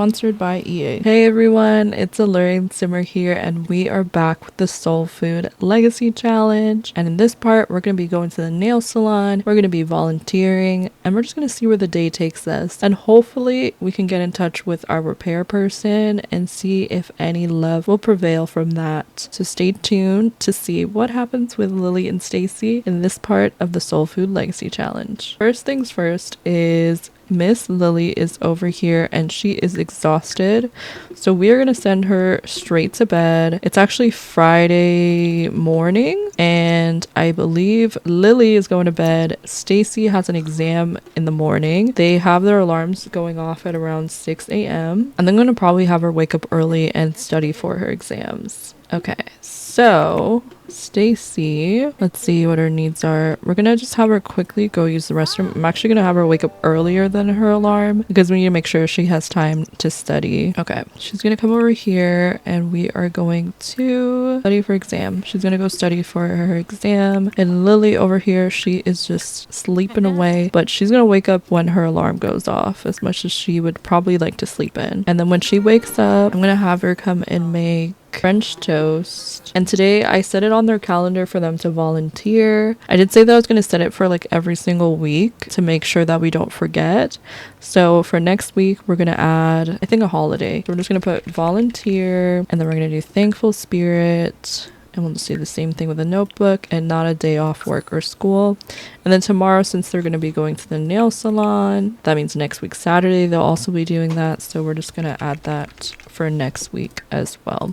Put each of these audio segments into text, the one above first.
Sponsored by EA. Hey everyone, it's AlluringSimmer here, and we are back with the Soul Food Legacy Challenge. And in this part, we're going to be going to the nail salon, we're going to be volunteering, and we're just going to see where the day takes us. And hopefully, we can get in touch with our repair person and see if any love will prevail from that. So stay tuned to see what happens with Lily and Stacy in this part of the Soul Food Legacy Challenge. First things first is Miss Lily is over here and she is exhausted, so we are going to send her straight to bed. It's actually Friday morning and I believe Lily is going to bed. Stacy has an exam in the morning. They have their alarms going off at around 6 a.m. and I'm going to probably have her wake up early and study for her exams. Okay, so Stacy, let's see what her needs are. We're gonna just have her quickly go use the restroom. I'm actually gonna have her wake up earlier than her alarm because we need to make sure she has time to study. Okay, she's gonna come over here and we are going to study for exam. She's gonna go study for her exam. And Lily over here, she is just sleeping away, but she's gonna wake up when her alarm goes off, as much as she would probably like to sleep in. And then when she wakes up, I'm gonna have her come and make French toast. And today I set it on their calendar for them to volunteer. I did say that I was going to set it for like every single week to make sure that we don't forget. So for next week, we're going to add, I think, a holiday. So we're just going to put volunteer, and then we're going to do thankful spirit. And we'll just do the same thing with a notebook and not a day off work or school. And then tomorrow, since they're going to be going to the nail salon, that means next week Saturday they'll also be doing that. So we're just going to add that for next week as well.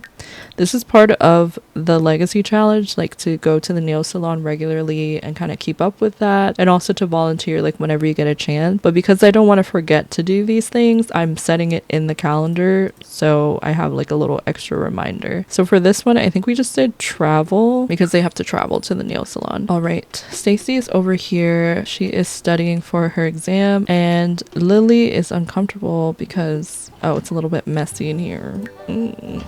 This is part of the legacy challenge, like to go to the nail salon regularly and kind of keep up with that, and also to volunteer like whenever you get a chance. But because I don't want to forget to do these things, I'm setting it in the calendar so I have like a little extra reminder. So for this one, I think we just did travel because they have to travel to the nail salon. All right, Stacy is over here. She is studying for her exam, and Lily is uncomfortable because it's a little bit messy in here.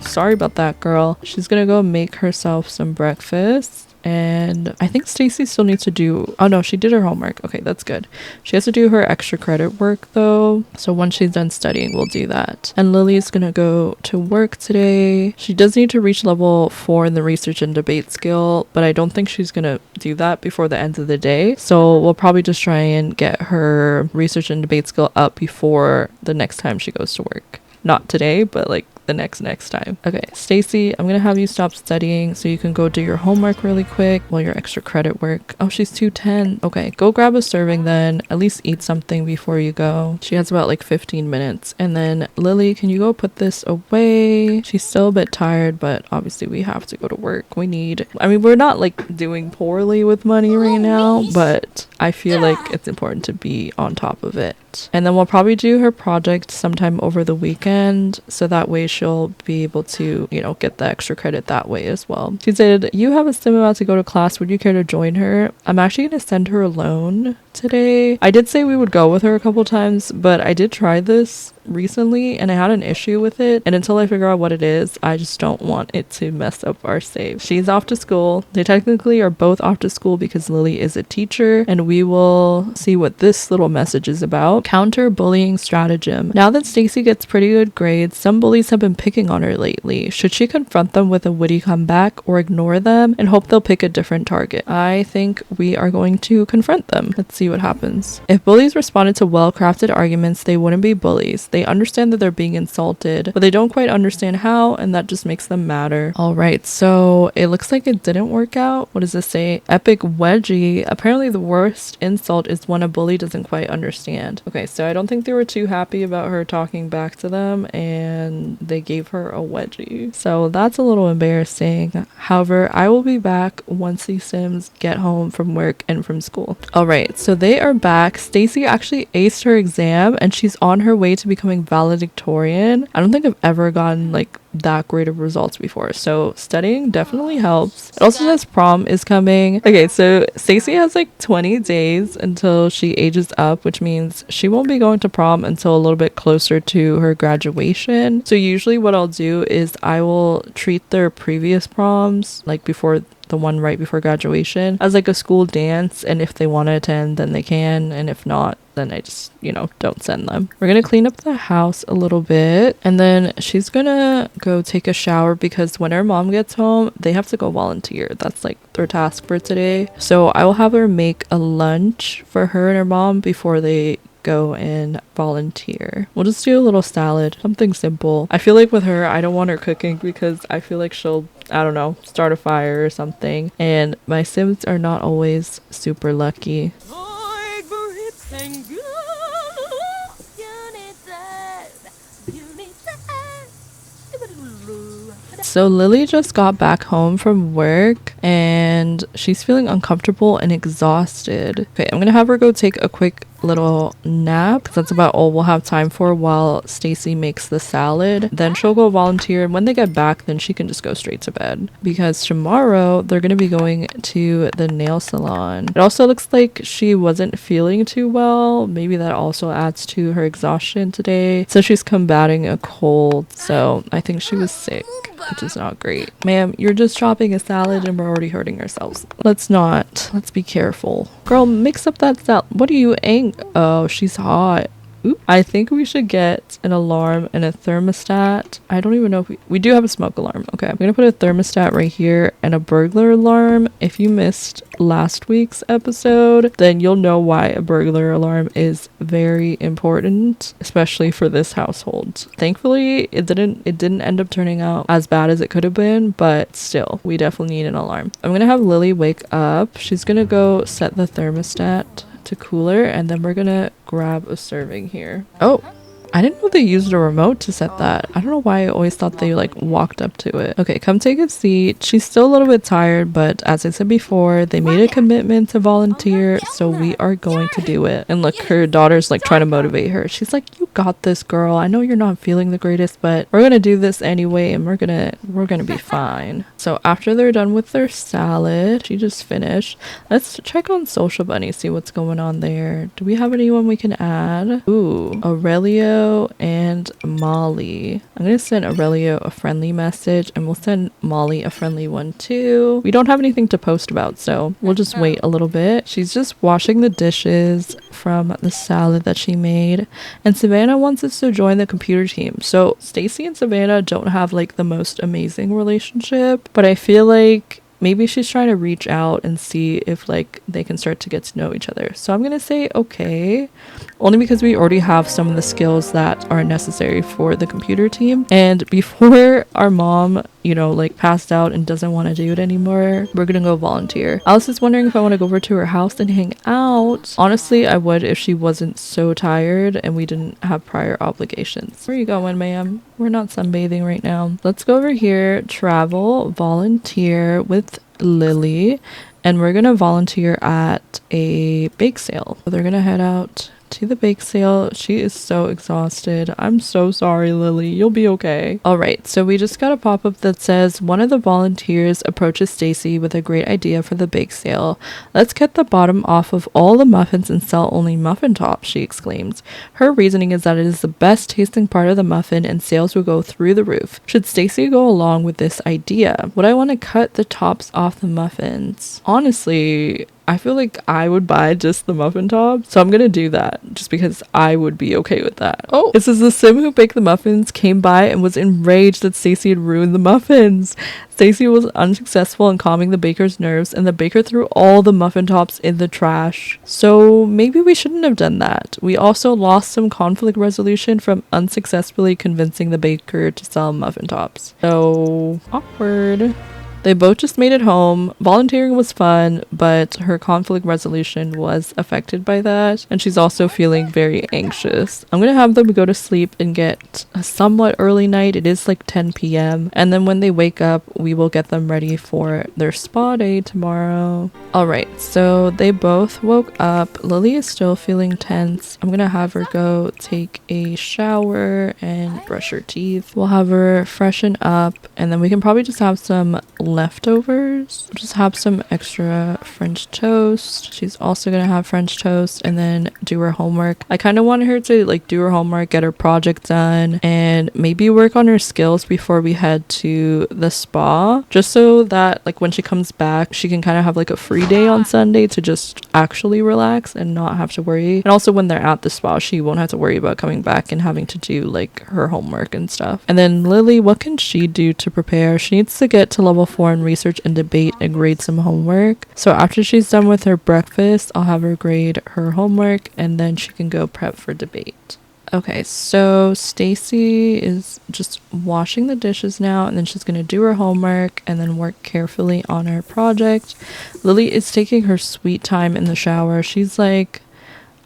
Sorry about that, girl. She's gonna go make herself some breakfast. And I think Stacy still needs to do, oh no, she did her homework. Okay, that's good. She has to do her extra credit work though. So once she's done studying, we'll do that. And Lily's gonna go to work today. She does need to reach level 4 in the research and debate skill, but I don't think she's gonna do that before the end of the day. So we'll probably just try and get her research and debate skill up before the next time she goes to work. Not today, but like the next time. Okay, Stacy, I'm gonna have you stop studying so you can go do your homework really quick while your extra credit work. Oh, she's 210. Okay, go grab a serving then. At least eat something before you go. She has about like 15 minutes. And then Lily, can you go put this away? She's still a bit tired, but obviously we have to go to work. We're not like doing poorly with money right now, but I feel like it's important to be on top of it. And then we'll probably do her project sometime over the weekend, so that way she'll be able to, get the extra credit that way as well. She said, you have a sim about to go to class. Would you care to join her? I'm actually going to send her alone today. I did say we would go with her a couple times, but I did try this recently and I had an issue with it, and until I figure out what it is, I just don't want it to mess up our save. She's off to school. They technically are both off to school because Lily is a teacher, and we will see what this little message is about. Counter bullying stratagem. Now that Stacy gets pretty good grades, some bullies have been picking on her lately. Should she confront them with a witty comeback or ignore them and hope they'll pick a different target? I think we are going to confront them. Let's see what happens. If bullies responded to well-crafted arguments, they wouldn't be bullies. They understand that they're being insulted, but they don't quite understand how, and that just makes them madder. All right, so it looks like it didn't work out. What does this say? Epic wedgie. Apparently the worst insult is when a bully doesn't quite understand. Okay, so I don't think they were too happy about her talking back to them, and they gave her a wedgie. So that's a little embarrassing. However, I will be back once these Sims get home from work and from school. All right, so they are back. Stacy actually aced her exam, and she's on her way to becoming valedictorian. I don't think I've ever gotten like that great of results before, so studying definitely helps. It also says prom is coming. Okay, so Stacy has like 20 days until she ages up, which means she won't be going to prom until a little bit closer to her graduation. So usually what I'll do is I will treat their previous proms, like before the one right before graduation, as like a school dance, and if they want to attend then they can, and if not then I just, don't send them. We're gonna clean up the house a little bit, and then she's gonna go take a shower because when her mom gets home, they have to go volunteer. That's like their task for today. So I will have her make a lunch for her and her mom before they go and volunteer. We'll just do a little salad, something simple. I feel like with her, I don't want her cooking because I feel like she'll, I don't know, start a fire or something. And my Sims are not always super lucky. So Lily just got back home from work and she's feeling uncomfortable and exhausted. Okay, I'm gonna have her go take a quick little nap because that's about all we'll have time for while Stacy makes the salad. Then she'll go volunteer, and when they get back, then she can just go straight to bed because tomorrow they're gonna be going to the nail salon. It also looks like she wasn't feeling too well. Maybe that also adds to her exhaustion today. So she's combating a cold, so I think she was sick, which is not great. Ma'am, you're just chopping a salad and we're already hurting ourselves. Let's be careful. Girl, mix up that salad. What are you angry? Oh, she's hot. Oop. I think we should get an alarm and a thermostat. I don't even know if we do have a smoke alarm. Okay, I'm gonna put a thermostat right here and a burglar alarm. If you missed last week's episode, then you'll know why a burglar alarm is very important, especially for this household. Thankfully, it didn't end up turning out as bad as it could have been, but still, we definitely need an alarm. I'm gonna have Lily wake up. She's gonna go set the thermostat to cooler, and then we're gonna grab a serving here. Oh, I didn't know they used a remote to set that. I don't know why I always thought they like walked up to it. Okay, come take a seat. She's still a little bit tired, but as I said before, they made a commitment to volunteer, so we are going to do it. And look, her daughter's like trying to motivate her. She's like, you got this, girl. I know you're not feeling the greatest, but we're gonna do this anyway, and we're gonna be fine. So after they're done with their salad, she just finished. Let's check on Social Bunny, see what's going on there. Do we have anyone we can add? Ooh, Aurelio and Molly. I'm gonna send Aurelio a friendly message, and we'll send Molly a friendly one too. We don't have anything to post about, so we'll just wait a little bit. She's just washing the dishes from the salad that she made, and Savannah wants us to join the computer team. So Stacy and Savannah don't have like the most amazing relationship, but I feel like maybe she's trying to reach out and see if like they can start to get to know each other. So I'm gonna say okay, only because we already have some of the skills that are necessary for the computer team. And before our mom, like passed out and doesn't want to do it anymore, we're gonna go volunteer. Alice is wondering if I want to go over to her house and hang out. Honestly, I would if she wasn't so tired and we didn't have prior obligations. Where are you going, ma'am? We're not sunbathing right now. Let's go over here, travel, volunteer with Lily, and we're gonna volunteer at a bake sale. So they're gonna head out to the bake sale. She is so exhausted. I'm so sorry, Lily. You'll be okay. All right, so we just got a pop-up that says one of the volunteers approaches Stacy with a great idea for the bake sale. Let's get the bottom off of all the muffins and sell only muffin tops, she exclaims. Her reasoning is that it is the best tasting part of the muffin and sales will go through the roof. Should Stacy go along with this idea? Would I want to cut the tops off the muffins? Honestly, I feel like I would buy just the muffin top, so I'm gonna do that just because I would be okay with that. Oh, it says the sim who baked the muffins came by and was enraged that Stacy had ruined the muffins. Stacy was unsuccessful in calming the baker's nerves, and the baker threw all the muffin tops in the trash. So maybe we shouldn't have done that. We also lost some conflict resolution from unsuccessfully convincing the baker to sell muffin tops. So awkward. They both just made it home. Volunteering was fun, but her conflict resolution was affected by that, and she's also feeling very anxious. I'm gonna have them go to sleep and get a somewhat early night. It is like 10 p.m. and then when they wake up, we will get them ready for their spa day tomorrow. All right, so they both woke up. Lily is still feeling tense. I'm gonna have her go take a shower and brush her teeth. We'll have her freshen up, and then we can probably just have some leftovers. Just have some extra French toast. She's also gonna have French toast and then do her homework. I kind of want her to like do her homework, get her project done, and maybe work on her skills before we head to the spa, just so that like when she comes back she can kind of have like a free day on Sunday to just actually relax and not have to worry. And also when they're at the spa, she won't have to worry about coming back and having to do like her homework and stuff. And then Lily, what can she do to prepare? She needs to get to level 4 in research and debate and grade some homework. So after she's done with her breakfast, I'll have her grade her homework and then she can go prep for debate. Okay, so Stacy is just washing the dishes now, and then she's going to do her homework and then work carefully on her project. Lily is taking her sweet time in the shower. She's like,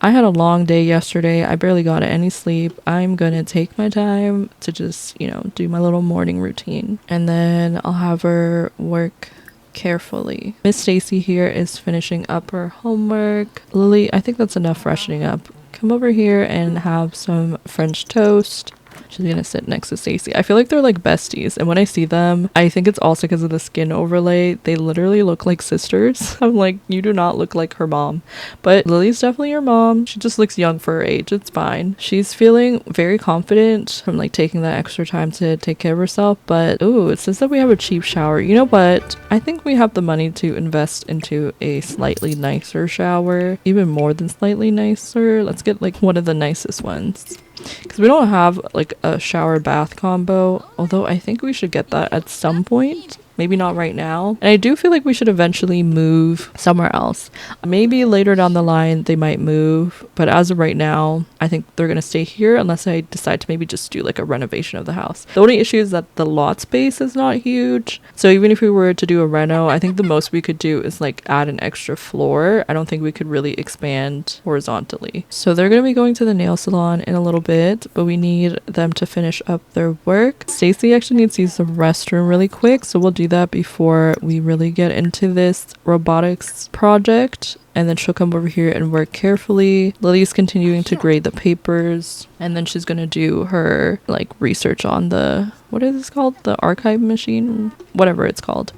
I had a long day yesterday. I barely got any sleep. I'm going to take my time to just, do my little morning routine. And then I'll have her work carefully. Miss Stacy here is finishing up her homework. Lily, I think that's enough freshening up. Come over here and have some French toast. She's gonna sit next to Stacy. I feel like they're like besties, and when I see them, I think it's also because of the skin overlay. They literally look like sisters. I'm like, you do not look like her mom, but Lily's definitely her mom. She just looks young for her age. It's fine. She's feeling very confident from like taking that extra time to take care of herself. But ooh, it says that we have a cheap shower. You know what? I think we have the money to invest into a slightly nicer shower, even more than slightly nicer. Let's get like one of the nicest ones, because we don't have like a shower bath combo, although I think we should get that at some point. Maybe not right now. And I do feel like we should eventually move somewhere else. Maybe later down the line they might move, but as of right now, I think they're gonna stay here unless I decide to maybe just do like a renovation of the house. The only issue is that the lot space is not huge. So even if we were to do a reno, I think the most we could do is like add an extra floor. I don't think we could really expand horizontally. So they're gonna be going to the nail salon in a little bit, but we need them to finish up their work. Stacy actually needs to use the restroom really quick, so we'll do that before we really get into this robotics project, and then she'll come over here and work carefully. Lily's continuing to grade the papers, and then she's gonna do her like research on the, what is this called, the archive machine, whatever it's called.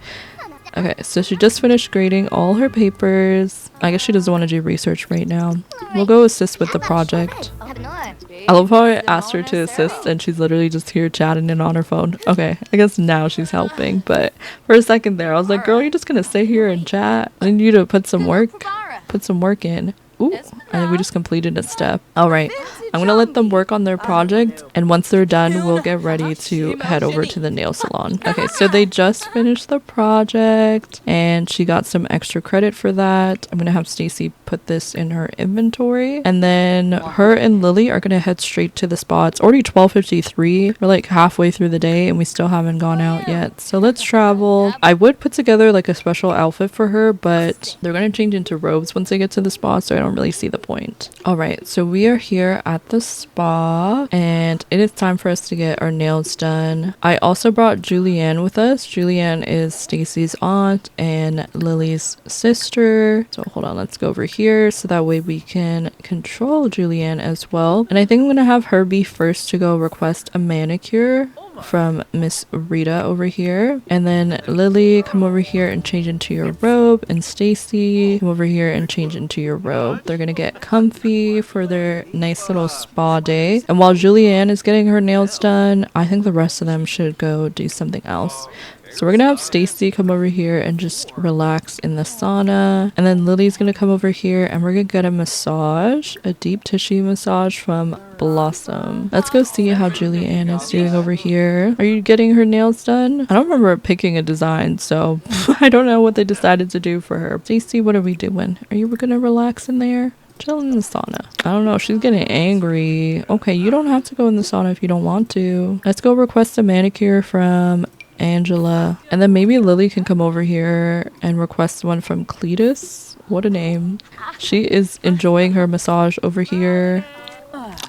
Okay, so she just finished grading all her papers. I guess she doesn't want to do research right now. We'll go assist with the project. I love how I asked her to assist and she's literally just here chatting and on her phone. Okay, I guess now she's helping, but for a second there I was like, girl, you're just gonna sit here and chat? I need you to put some work in. Ooh, I think we just completed a step. All right, I'm gonna let them work on their project, and once they're done, we'll get ready to head over to the nail salon. Okay, so they just finished the project, and she got some extra credit for that. I'm gonna have Stacy put this in her inventory, and then her and Lily are gonna head straight to the spa. It's already 12:53. We're like halfway through the day, and we still haven't gone out yet. So let's travel. I would put together like a special outfit for her, but they're gonna change into robes once they get to the spa, so I don't really see the point. All right, so we are here at the spa, and it is time for us to get our nails done. I also brought Julianne with us. Julianne is Stacy's aunt and Lily's sister. So hold on, let's go over here so that way we can control Julianne as well. And I think I'm gonna have her be first to go request a manicure from Miss Rita over here, and then Lily, come over here and change into your robe, and Stacy, come over here and change into your robe. They're gonna get comfy for their nice little spa day, and while Julianne is getting her nails done, I think the rest of them should go do something else. So we're gonna have Stacy come over here and just relax in the sauna, and then Lily's gonna come over here and we're gonna get a massage, a deep tissue massage from Blossom. Let's go see how Julianne is doing over here. Are you getting her nails done? I don't remember picking a design, so I don't know what they decided to do for her. Stacy, what are we doing? Are you gonna relax in there? Chill in the sauna. I don't know, she's getting angry. Okay, you don't have to go in the sauna if you don't want to. Let's go request a manicure from Angela, and then maybe Lily can come over here and request one from Cletus. What a name. She is enjoying her massage over here.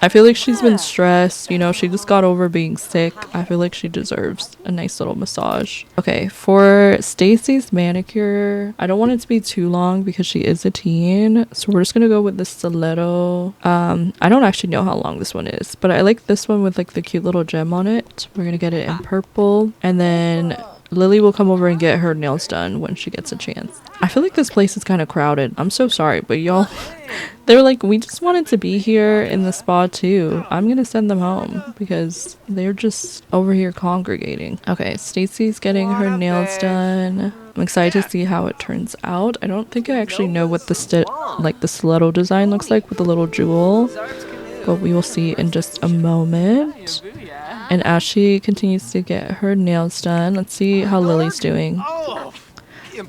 I feel like she's been stressed, she just got over being sick. I feel like she deserves a nice little massage. Okay, for Stacy's manicure, I don't want it to be too long because she is a teen, so we're just gonna go with the stiletto. I don't actually know how long this one is, but I like this one with like the cute little gem on it. We're gonna get it in purple, and then Lily will come over and get her nails done when she gets a chance. I feel like this place is kind of crowded. I'm so sorry, but y'all, they were like, we just wanted to be here in the spa too. I'm gonna send them home because they're just over here congregating. Okay, Stacy's getting her nails done. I'm excited to see how it turns out. I don't think I actually know what the stiletto design looks like with the little jewel, but we will see in just a moment. And as she continues to get her nails done, let's see how Lily's doing.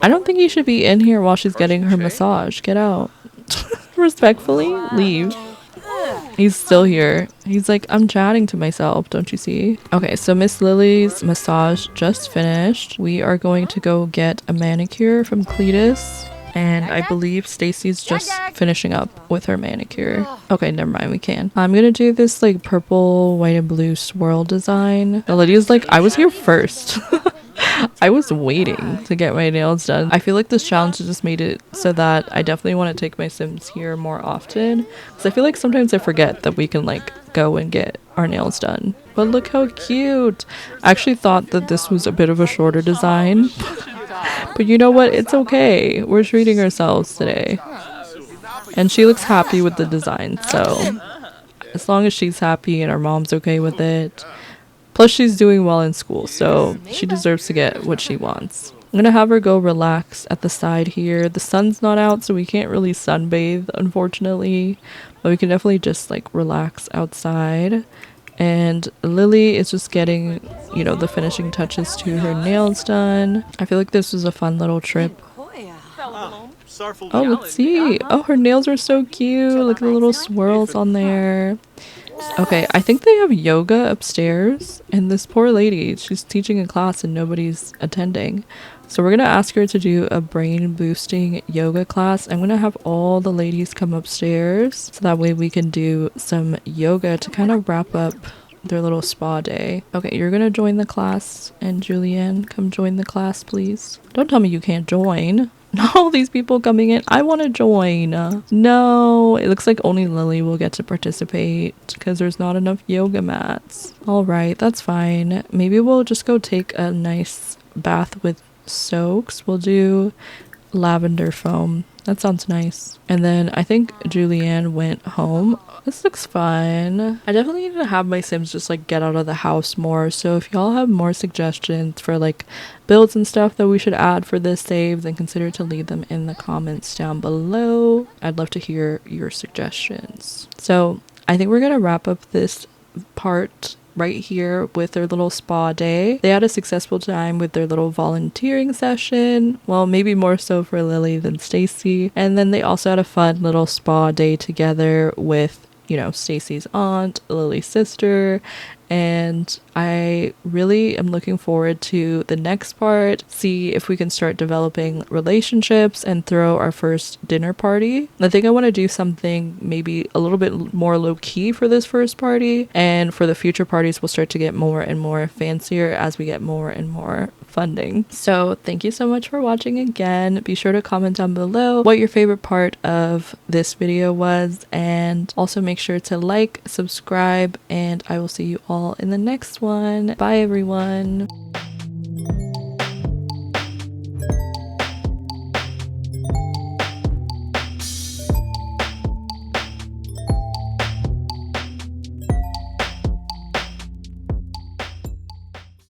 I don't think you should be in here while she's getting her massage. Get out. Respectfully, leave. He's still here. He's like, I'm chatting to myself, don't you see? Okay, so Miss Lily's massage just finished. We are going to go get a manicure from Cletus. And I believe Stacy's just finishing up with her manicure. Okay, never mind, we can. I'm gonna do this like purple, white, and blue swirl design. The lady's like, I was here first. I was waiting to get my nails done. I feel like this challenge just made it so that I definitely want to take my Sims here more often. Because I feel like sometimes I forget that we can like go and get our nails done. But look how cute. I actually thought that this was a bit of a shorter design. But you know what? It's okay. We're treating ourselves today. And she looks happy with the design. So as long as she's happy and our mom's okay with it. Plus she's doing well in school. So she deserves to get what she wants. I'm going to have her go relax at the side here. The sun's not out, so we can't really sunbathe, unfortunately. But we can definitely just like relax outside. And Lily is just getting, you know, the finishing touches to her nails done. I feel like this was a fun little trip. Oh, let's see. Oh, her nails are so cute. Look at the little swirls on there. Okay, I think they have yoga upstairs. And this poor lady, she's teaching a class and nobody's attending. So we're going to ask her to do a brain boosting yoga class. I'm going to have all the ladies come upstairs so that way we can do some yoga to kind of wrap up their little spa day. Okay, you're going to join the class, and Julianne, come join the class, please. Don't tell me you can't join. All these people coming in. I want to join. No, it looks like only Lily will get to participate because there's not enough yoga mats. All right, that's fine. Maybe we'll just go take a nice bath with soaks. We'll do lavender foam. That sounds nice. And then I think Julianne went home. This looks fun. I definitely need to have my Sims just like get out of the house more. So if y'all have more suggestions for like builds and stuff that we should add for this save, then consider to leave them in the comments down below. I'd love to hear your suggestions. So I think we're gonna wrap up this part right here with their little spa day. They had a successful time with their little volunteering session. Well, maybe more so for Lily than Stacy. And then they also had a fun little spa day together with, you know, Stacy's aunt, Lily's sister, and I really am looking forward to the next part, see if we can start developing relationships and throw our first dinner party. I think I want to do something maybe a little bit more low-key for this first party, and for the future parties we'll start to get more and more fancier as we get more and more funding. So thank you so much for watching again. Be sure to comment down below what your favorite part of this video was, and also make sure to like, subscribe, and I will see you all in the next one. Bye everyone.